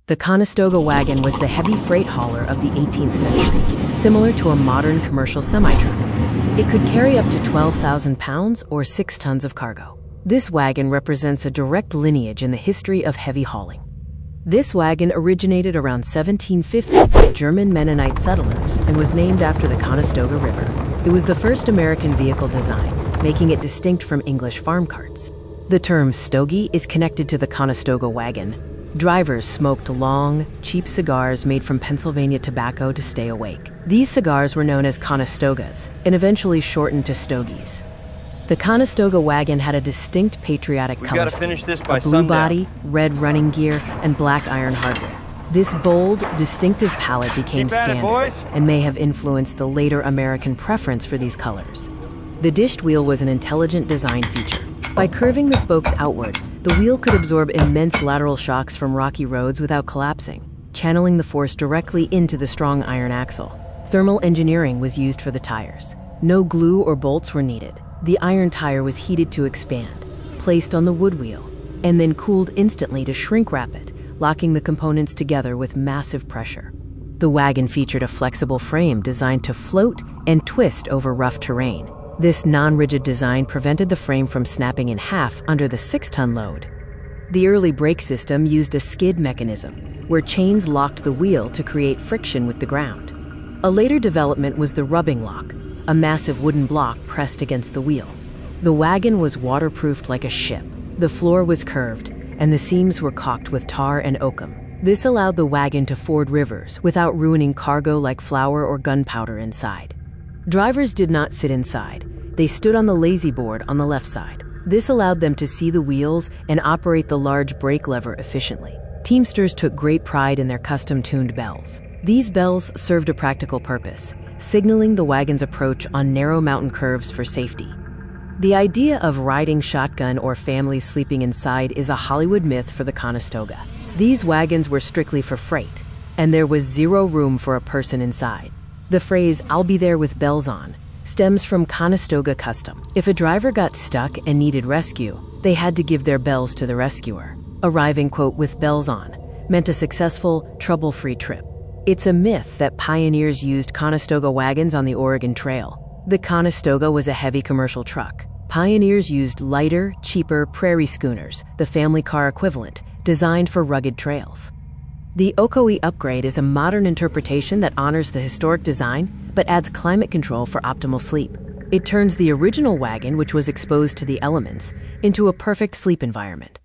The Conestoga Wagon was the heavy freight hauler of the 18th century, similar to a modern commercial semi-truck. It could carry up to 12,000 pounds or 6 tons of cargo. This wagon represents a direct lineage in the history of heavy hauling. This wagon originated around 1750 by German Mennonite settlers and was named after the Conestoga River. It was the first American vehicle design, making it distinct from English farm carts. The term stogie is connected to the Conestoga Wagon. Drivers smoked long, cheap cigars made from Pennsylvania tobacco to stay awake. These cigars were known as Conestogas and eventually shortened to stogies. The Conestoga Wagon had a distinct patriotic color scheme, a blue body, red running gear, and black iron hardware. This bold, distinctive palette became standard and may have influenced the later American preference for these colors. The dished wheel was an intelligent design feature. By curving the spokes outward, the wheel could absorb immense lateral shocks from rocky roads without collapsing, channeling the force directly into the strong iron axle. Thermal engineering was used for the tires. No glue or bolts were needed. The iron tire was heated to expand, placed on the wood wheel, and then cooled instantly to shrink wrap it, locking the components together with massive pressure. The wagon featured a flexible frame designed to float and twist over rough terrain. This non-rigid design prevented the frame from snapping in half under the 6-ton load. The early brake system used a skid mechanism, where chains locked the wheel to create friction with the ground. A later development was the rubbing lock, a massive wooden block pressed against the wheel. The wagon was waterproofed like a ship. The floor was curved, and the seams were caulked with tar and oakum. This allowed the wagon to ford rivers without ruining cargo like flour or gunpowder inside. Drivers did not sit inside. They stood on the lazy board on the left side. This allowed them to see the wheels and operate the large brake lever efficiently. Teamsters took great pride in their custom-tuned bells. These bells served a practical purpose, signaling the wagon's approach on narrow mountain curves for safety. The idea of riding shotgun or families sleeping inside is a Hollywood myth for the Conestoga. These wagons were strictly for freight, and there was zero room for a person inside. The phrase, "I'll be there with bells on," stems from Conestoga custom. If a driver got stuck and needed rescue, they had to give their bells to the rescuer. Arriving, quote, "with bells on" meant a successful, trouble-free trip. It's a myth that pioneers used Conestoga wagons on the Oregon Trail. The Conestoga was a heavy commercial truck. Pioneers used lighter, cheaper prairie schooners, the family car equivalent, designed for rugged trails. The Ocoee upgrade is a modern interpretation that honors the historic design, but adds climate control for optimal sleep. It turns the original wagon, which was exposed to the elements, into a perfect sleep environment.